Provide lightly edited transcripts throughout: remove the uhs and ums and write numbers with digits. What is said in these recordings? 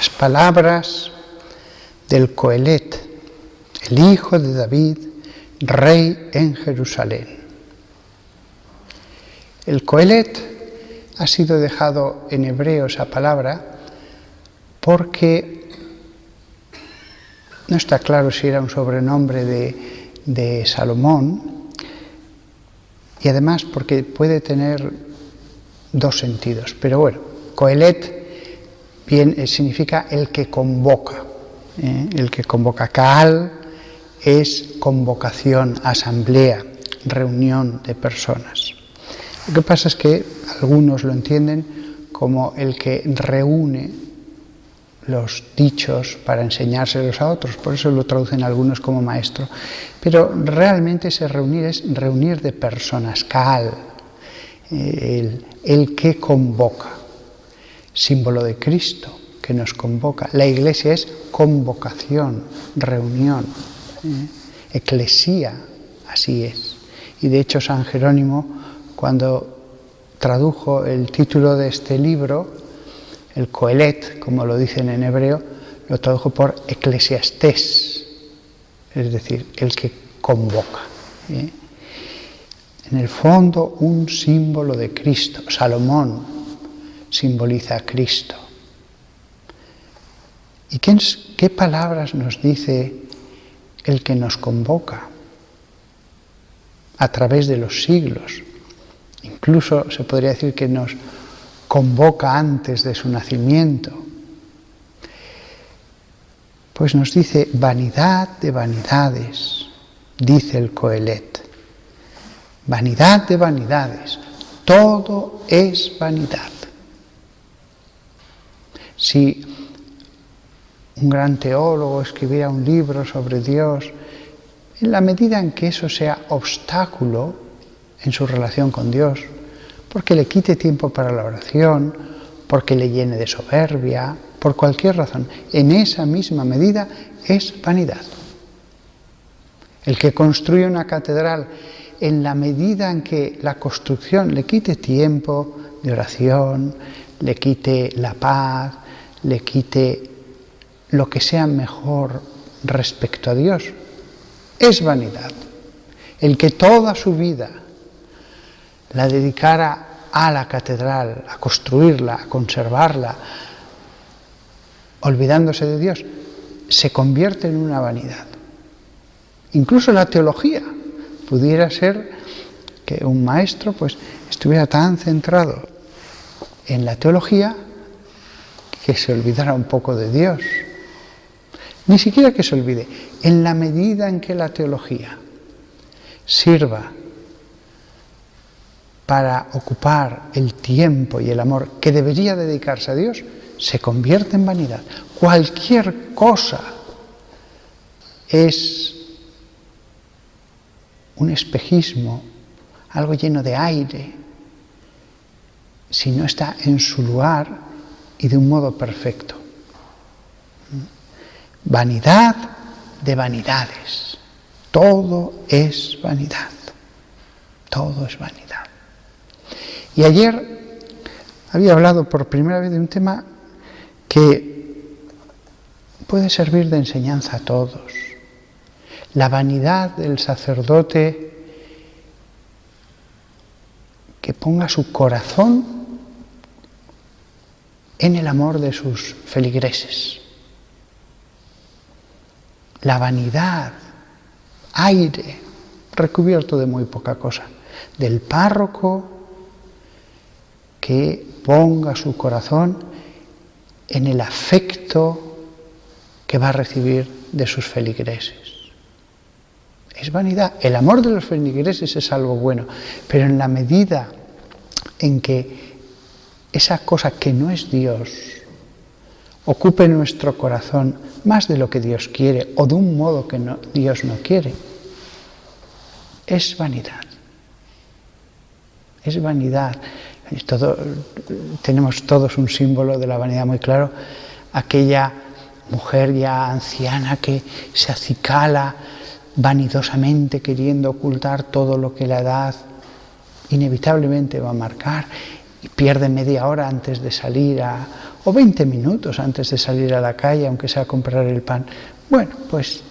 las palabras del Coelet, el hijo de David, rey en Jerusalén. El Coelet ha sido dejado en hebreo esa palabra porque no está claro si era un sobrenombre de Salomón, y además porque puede tener dos sentidos. Pero bueno, Coelet bien significa el que convoca, el que convoca. Kaal es convocación, asamblea, reunión de personas. Lo que pasa es que algunos lo entienden como el que reúne los dichos para enseñárselos a otros, por eso lo traducen algunos como maestro. Pero realmente ese reunir es reunir de personas, Kaal, el que convoca, símbolo de Cristo que nos convoca. La Iglesia es convocación, reunión, eclesía, así es. Y de hecho San Jerónimo, cuando tradujo el título de este libro, el Coelet, como lo dicen en hebreo, lo tradujo por eclesiastés, es decir, el que convoca. En el fondo, un símbolo de Cristo. Salomón simboliza a Cristo. ¿Y qué palabras nos dice el que nos convoca a través de los siglos? Incluso se podría decir que nos convoca antes de su nacimiento. Pues nos dice: vanidad de vanidades, dice el Coelet. Vanidad de vanidades, todo es vanidad. Si un gran teólogo escribiera un libro sobre Dios, en la medida en que eso sea obstáculo en su relación con Dios, porque le quite tiempo para la oración, porque le llene de soberbia, por cualquier razón, en esa misma medida es vanidad. El que construye una catedral, en la medida en que la construcción le quite tiempo de oración, le quite la paz, le quite lo que sea mejor respecto a Dios, es vanidad. El que toda su vida la dedicara a la catedral, a construirla, a conservarla, olvidándose de Dios, se convierte en una vanidad. Incluso la teología pudiera ser que un maestro pues estuviera tan centrado en la teología que se olvidara un poco de Dios. Ni siquiera que se olvide, en la medida en que la teología sirva para ocupar el tiempo y el amor que debería dedicarse a Dios, se convierte en vanidad. Cualquier cosa es un espejismo, algo lleno de aire, si no está en su lugar y de un modo perfecto. Vanidad de vanidades. Todo es vanidad. Todo es vanidad. Y ayer había hablado por primera vez de un tema que puede servir de enseñanza a todos. La vanidad del sacerdote que ponga su corazón en el amor de sus feligreses. La vanidad, aire, recubierto de muy poca cosa, del párroco que ponga su corazón en el afecto que va a recibir de sus feligreses. Es vanidad. El amor de los feligreses es algo bueno, pero en la medida en que esa cosa que no es Dios ocupe nuestro corazón más de lo que Dios quiere o de un modo que Dios no quiere, es vanidad. Es vanidad. Tenemos todos un símbolo de la vanidad muy claro. Aquella mujer ya anciana que se acicala vanidosamente queriendo ocultar todo lo que la edad inevitablemente va a marcar. y pierde media hora antes de salir o 20 minutos antes de salir a la calle, aunque sea a comprar el pan. Bueno, pues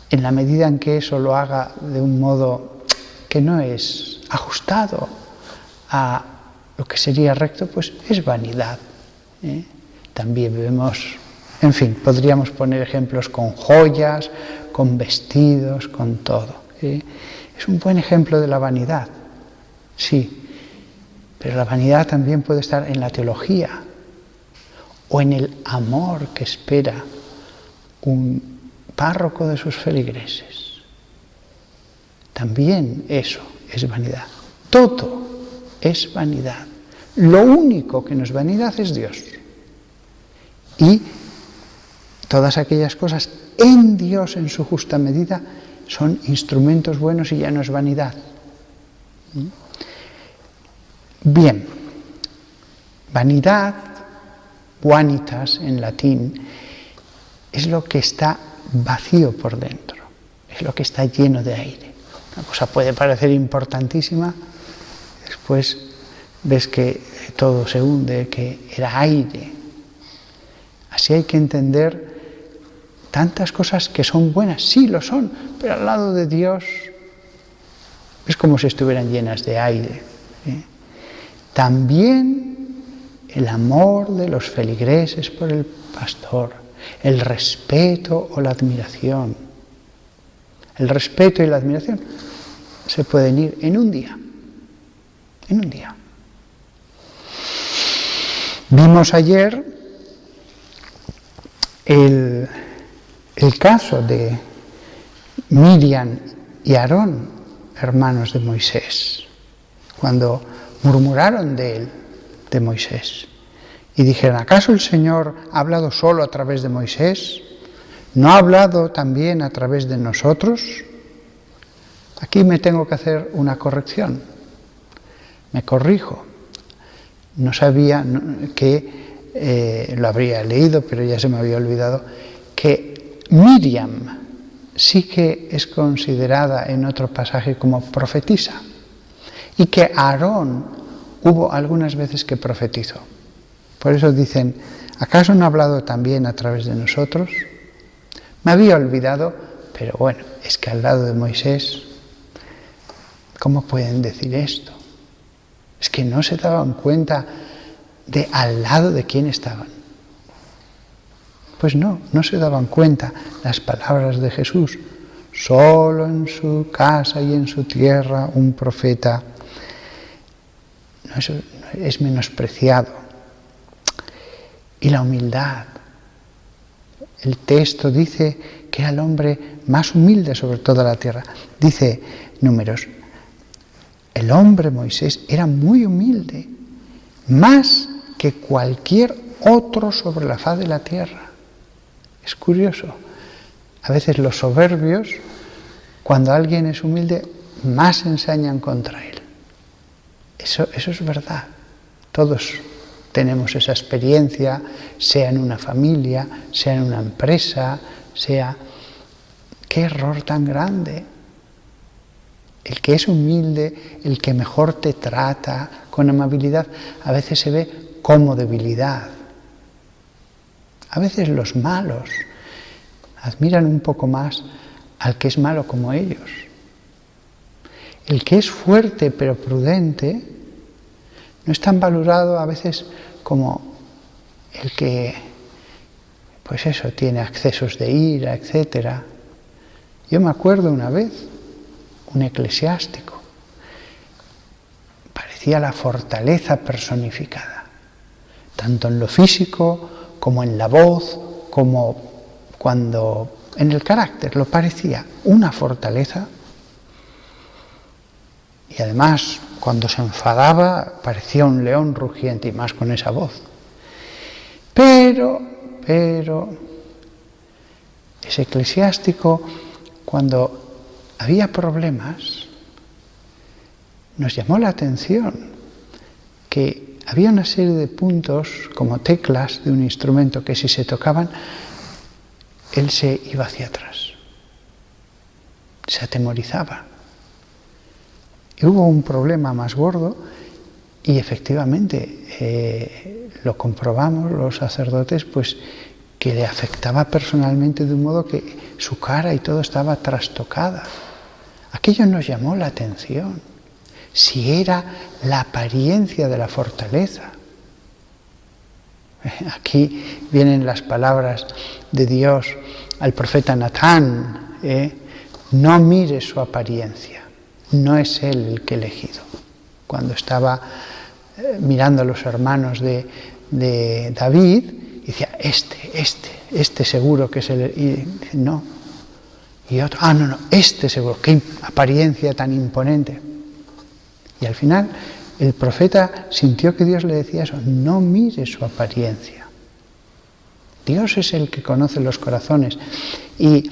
en la medida en que eso lo haga de un modo que no es ajustado a lo que sería recto, pues es vanidad. También vemos, en fin, podríamos poner ejemplos con joyas, con vestidos, con todo. Es un buen ejemplo de la vanidad, sí, pero la vanidad también puede estar en la teología o en el amor que espera un párroco de sus feligreses. También eso es vanidad. Todo es vanidad. Lo único que no es vanidad es Dios. Y todas aquellas cosas en Dios, en su justa medida, son instrumentos buenos y ya no es vanidad. Bien, vanidad, vanitas en latín, es lo que está vacío por dentro, es lo que está lleno de aire. Una cosa puede parecer importantísima, después ves que todo se hunde, que era aire. Así hay que entender tantas cosas que son buenas, sí lo son, pero al lado de Dios es como si estuvieran llenas de aire. También el amor de los feligreses por el pastor, el respeto o la admiración. El respeto y la admiración se pueden ir en un día. En un día. Vimos ayer el caso de Miriam y Aarón, hermanos de Moisés, cuando murmuraron de él, de Moisés, y dijeron: ¿acaso el Señor ha hablado solo a través de Moisés? ¿No ha hablado también a través de nosotros? Aquí me tengo que hacer una corrección. Me corrijo. No sabía que, lo habría leído, pero ya se me había olvidado, que Miriam sí que es considerada en otro pasaje como profetisa, y que Aarón hubo algunas veces que profetizó. Por eso dicen: ¿acaso no ha hablado también a través de nosotros? Me había olvidado, pero bueno, es que al lado de Moisés, ¿cómo pueden decir esto? Es que no se daban cuenta de al lado de quién estaban. Pues no se daban cuenta. Las palabras de Jesús: solo en su casa y en su tierra un profeta. No, eso es menospreciado. Y la humildad. El texto dice que era el hombre más humilde sobre toda la tierra. Dice Números: el hombre Moisés era muy humilde, más que cualquier otro sobre la faz de la tierra. Es curioso. A veces los soberbios, cuando alguien es humilde, más ensañan contra él. Eso es verdad. Todos tenemos esa experiencia, sea en una familia, sea en una empresa, sea... ¡Qué error tan grande! El que es humilde, el que mejor te trata con amabilidad, a veces se ve como debilidad. A veces los malos admiran un poco más al que es malo como ellos. El que es fuerte pero prudente no es tan valorado a veces como el que, pues eso, tiene accesos de ira, etc. Yo me acuerdo una vez, un eclesiástico, parecía la fortaleza personificada, tanto en lo físico como en la voz, como cuando en el carácter, lo parecía una fortaleza. Y además, cuando se enfadaba, parecía un león rugiente, y más con esa voz. Pero, ese eclesiástico, cuando había problemas, nos llamó la atención que había una serie de puntos, como teclas de un instrumento, que si se tocaban, él se iba hacia atrás, se atemorizaba. Y hubo un problema más gordo, Y efectivamente lo comprobamos los sacerdotes, pues que le afectaba personalmente de un modo que su cara y todo estaba trastocada. Aquello nos llamó la atención. Si era la apariencia de la fortaleza. Aquí vienen las palabras de Dios al profeta Natán, no mires su apariencia, no es él el que he elegido. Cuando estaba mirando a los hermanos de David, decía, este seguro que es el... Y dice, no. Y otro, no, este seguro, qué apariencia tan imponente. Y al final el profeta sintió que Dios le decía eso, no mire su apariencia. Dios es el que conoce los corazones. Y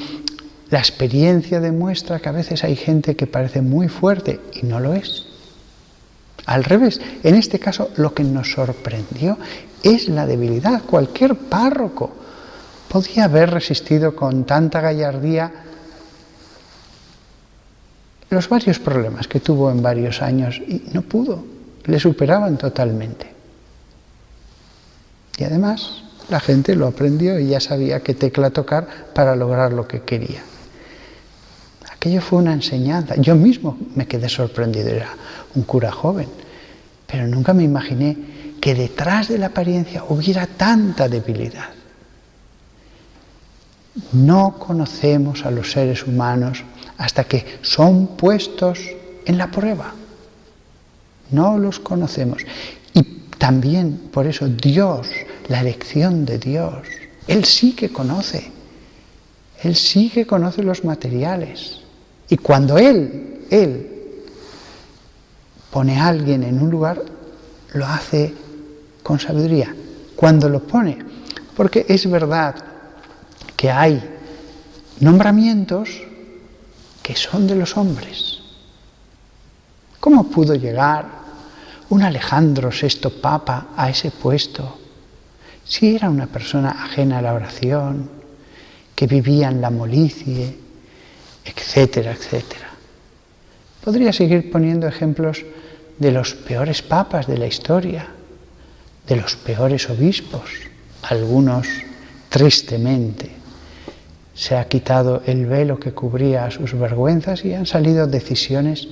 la experiencia demuestra que a veces hay gente que parece muy fuerte y no lo es. Al revés, en este caso lo que nos sorprendió es la debilidad. Cualquier párroco podía haber resistido con tanta gallardía los varios problemas que tuvo en varios años y no pudo, le superaban totalmente. Y además la gente lo aprendió y ya sabía qué tecla tocar para lograr lo que quería. Aquello fue una enseñanza. Yo mismo me quedé sorprendido, era un cura joven, pero nunca me imaginé que detrás de la apariencia hubiera tanta debilidad. No conocemos a los seres humanos hasta que son puestos en la prueba. No los conocemos. Y también por eso Dios, la elección de Dios, Él sí que conoce. Él sí que conoce los materiales. Y cuando Él pone a alguien en un lugar, lo hace con sabiduría. Cuando lo pone, porque es verdad que hay nombramientos que son de los hombres. ¿Cómo pudo llegar un Alejandro VI Papa a ese puesto? Si era una persona ajena a la oración, que vivía en la molicie, etcétera, etcétera. Podría seguir poniendo ejemplos de los peores papas de la historia, de los peores obispos, algunos tristemente. Se ha quitado el velo que cubría sus vergüenzas y han salido decisiones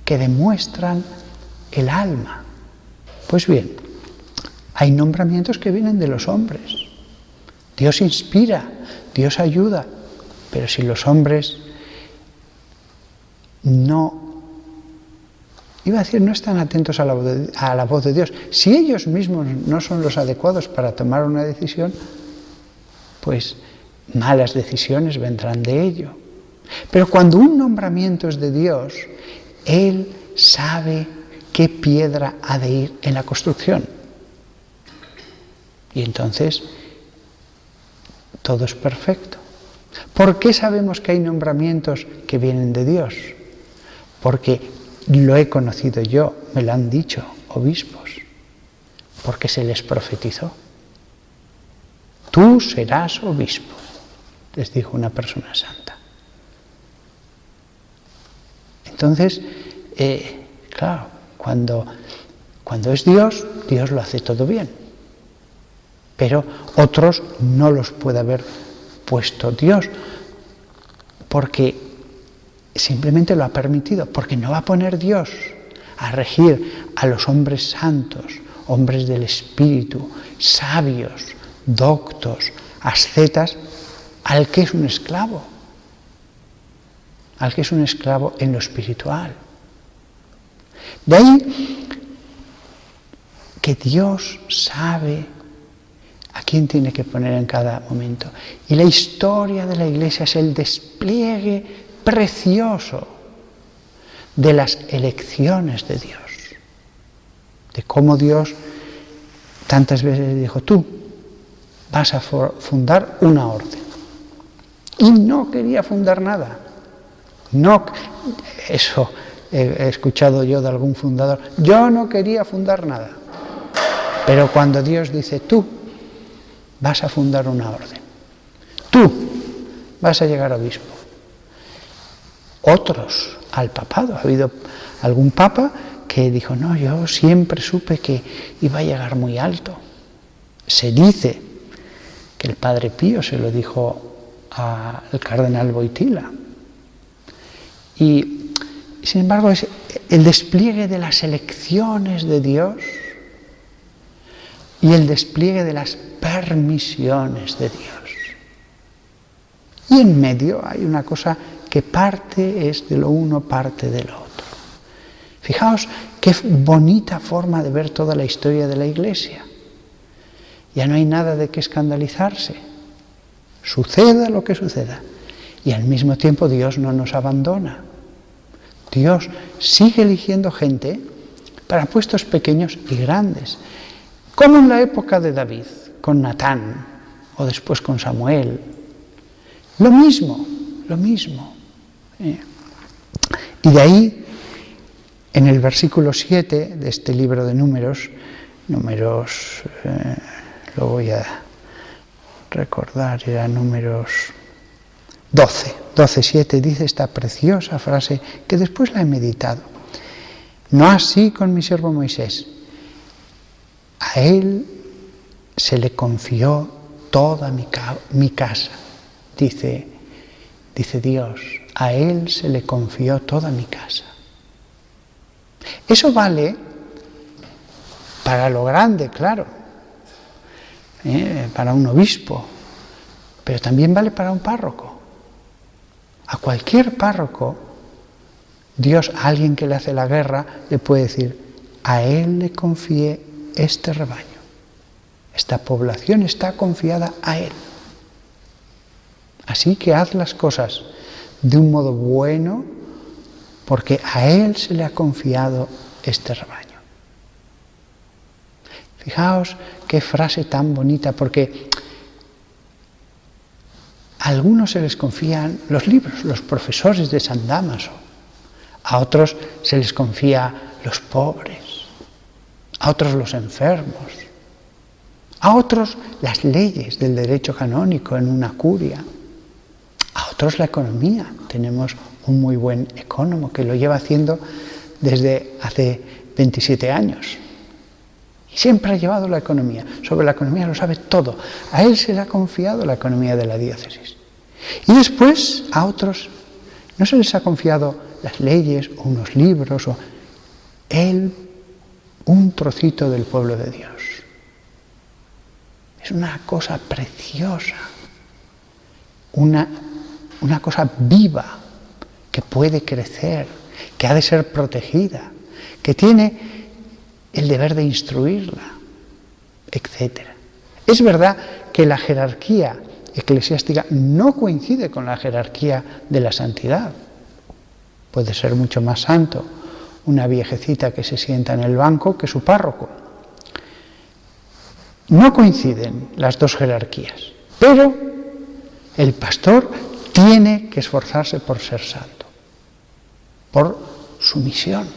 que demuestran el alma. Pues bien, hay nombramientos que vienen de los hombres. Dios inspira, Dios ayuda, pero si los hombres no están atentos a la voz de Dios, si ellos mismos no son los adecuados para tomar una decisión, pues malas decisiones vendrán de ello. Pero cuando un nombramiento es de Dios, Él sabe qué piedra ha de ir en la construcción. Y entonces todo es perfecto. ¿Por qué sabemos que hay nombramientos que vienen de Dios? Porque lo he conocido yo, me lo han dicho obispos, porque se les profetizó. Tú serás obispo, les dijo una persona santa. Entonces, claro, cuando es Dios, Dios lo hace todo bien. Pero otros no los puede haber puesto Dios, porque simplemente lo ha permitido, porque no va a poner Dios a regir a los hombres santos, hombres del Espíritu, sabios, doctos, ascetas, al que es un esclavo en lo espiritual. De ahí que Dios sabe a quién tiene que poner en cada momento. Y la historia de la Iglesia es el despliegue precioso de las elecciones de Dios. De cómo Dios tantas veces le dijo, tú vas a fundar una orden. Y no quería fundar nada. No, eso he escuchado yo de algún fundador. Yo no quería fundar nada. Pero cuando Dios dice, tú vas a fundar una orden. Tú vas a llegar a obispo. Otros al papado. Ha habido algún papa que dijo, no, yo siempre supe que iba a llegar muy alto. Se dice que el Padre Pío se lo dijo al cardenal Wojtyła. Y, sin embargo, es el despliegue de las elecciones de Dios y el despliegue de las permisiones de Dios. Y en medio hay una cosa que parte es de lo uno, parte de lo otro. Fijaos qué bonita forma de ver toda la historia de la Iglesia. Ya no hay nada de qué escandalizarse. Suceda lo que suceda. Y al mismo tiempo Dios no nos abandona. Dios sigue eligiendo gente para puestos pequeños y grandes. Como en la época de David, con Natán, o después con Samuel. Lo mismo. Y de ahí, en el versículo 7 de este libro de Números, lo voy a recordar, era Números 12:7, dice esta preciosa frase que después la he meditado. No así con mi siervo Moisés. A él se le confió toda mi casa, dice Dios, a él se le confió toda mi casa. Eso vale para lo grande, claro, para un obispo, pero también vale para un párroco. A cualquier párroco, Dios, a alguien que le hace la guerra, le puede decir, a él le confié este rebaño. Esta población está confiada a él. Así que haz las cosas de un modo bueno, porque a él se le ha confiado este rebaño. Fijaos qué frase tan bonita, porque a algunos se les confían los libros, los profesores de San Dámaso, a otros se les confía los pobres, a otros los enfermos, a otros las leyes del derecho canónico en una curia, a otros la economía. Tenemos un muy buen ecónomo que lo lleva haciendo desde hace 27 años. Y siempre ha llevado la economía. Sobre la economía lo sabe todo. A él se le ha confiado la economía de la diócesis. Y después a otros no se les ha confiado las leyes o unos libros o él, un trocito del pueblo de Dios. Es una cosa preciosa, una cosa viva que puede crecer, que ha de ser protegida, que tiene el deber de instruirla, etc. Es verdad que la jerarquía eclesiástica no coincide con la jerarquía de la santidad. Puede ser mucho más santo una viejecita que se sienta en el banco que su párroco. No coinciden las dos jerarquías, pero el pastor tiene que esforzarse por ser santo, por su misión,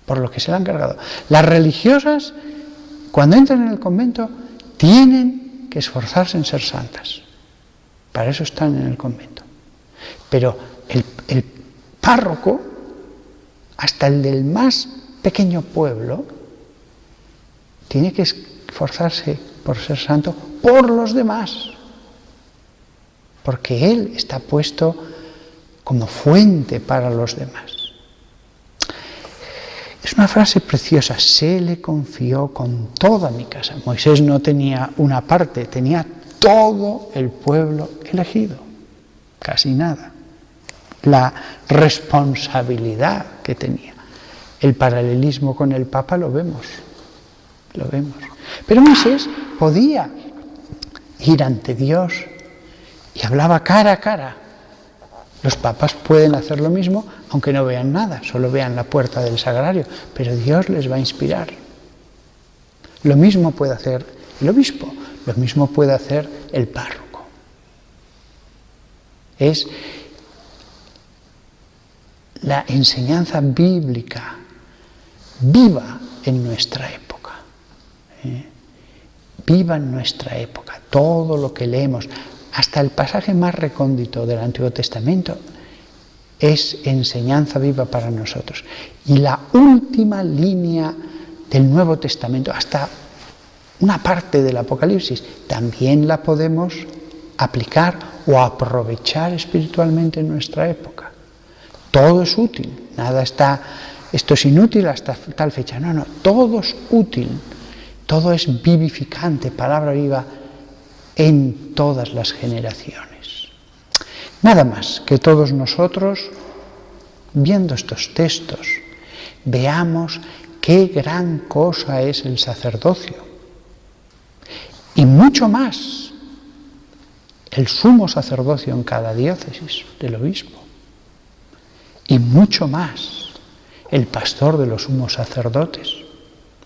por lo que se le han encargado. Las religiosas, cuando entran en el convento, tienen que esforzarse en ser santas. Para eso están en el convento. Pero el párroco, hasta el del más pequeño pueblo, tiene que esforzarse por ser santo por los demás. Porque él está puesto como fuente para los demás. Es una frase preciosa, se le confió con toda mi casa. Moisés no tenía una parte, tenía todo el pueblo elegido, casi nada. La responsabilidad que tenía. El paralelismo con el Papa lo vemos. Pero Moisés podía ir ante Dios y hablaba cara a cara. Los papas pueden hacer lo mismo, aunque no vean nada, solo vean la puerta del sagrario, pero Dios les va a inspirar. Lo mismo puede hacer el obispo, lo mismo puede hacer el párroco. Es la enseñanza bíblica viva en nuestra época. Viva en nuestra época. Todo lo que leemos, hasta el pasaje más recóndito del Antiguo Testamento, es enseñanza viva para nosotros. Y la última línea del Nuevo Testamento, hasta una parte del Apocalipsis, también la podemos aplicar o aprovechar espiritualmente en nuestra época. Todo es útil, nada está, esto es inútil hasta tal fecha. No, todo es útil, todo es vivificante, palabra viva en todas las generaciones. Nada más que todos nosotros, viendo estos textos, veamos qué gran cosa es el sacerdocio. Y mucho más, el sumo sacerdocio en cada diócesis del obispo. Y mucho más, el pastor de los sumos sacerdotes,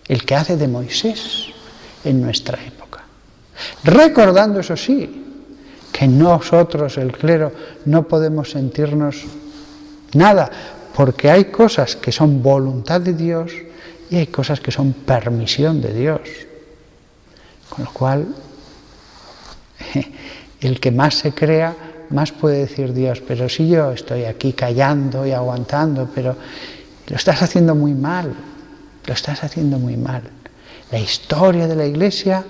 el que hace de Moisés en nuestra época. Recordando, eso sí, que nosotros, el clero, no podemos sentirnos nada, porque hay cosas que son voluntad de Dios y hay cosas que son permisión de Dios. Con lo cual, el que más se crea, más puede decir Dios, pero si yo estoy aquí callando y aguantando, pero lo estás haciendo muy mal, lo estás haciendo muy mal. La historia de la Iglesia,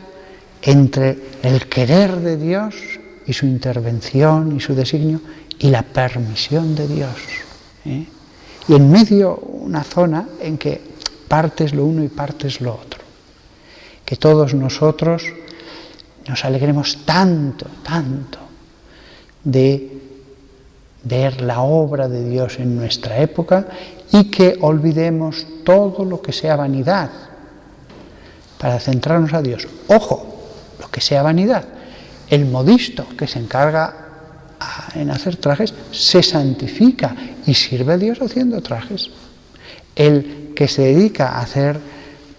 entre el querer de Dios y su intervención y su designio, y la permisión de Dios. Y en medio una zona en que partes lo uno y partes lo otro. Que todos nosotros nos alegremos tanto, tanto de ver la obra de Dios en nuestra época y que olvidemos todo lo que sea vanidad para centrarnos a Dios. Ojo, lo que sea vanidad. El modisto que se encarga en hacer trajes se santifica y sirve a Dios haciendo trajes. El que se dedica a hacer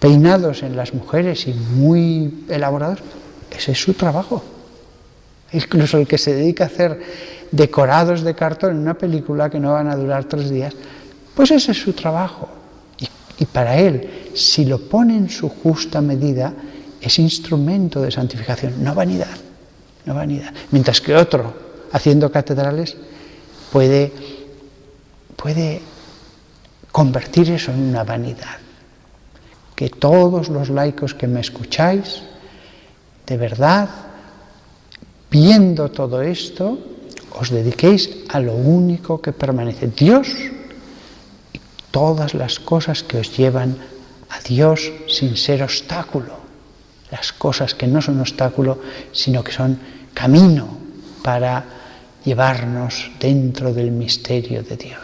peinados en las mujeres y muy elaborados, ese es su trabajo. Incluso el que se dedica a hacer decorados de cartón en una película que no van a durar 3 días, pues ese es su trabajo. Y para él, si lo pone en su justa medida, es instrumento de santificación, no vanidad. Mientras que otro, haciendo catedrales, puede convertir eso en una vanidad. Que todos los laicos que me escucháis, de verdad, viendo todo esto, os dediquéis a lo único que permanece, Dios y todas las cosas que os llevan a Dios sin ser obstáculo, las cosas que no son obstáculo, sino que son camino para llevarnos dentro del misterio de Dios.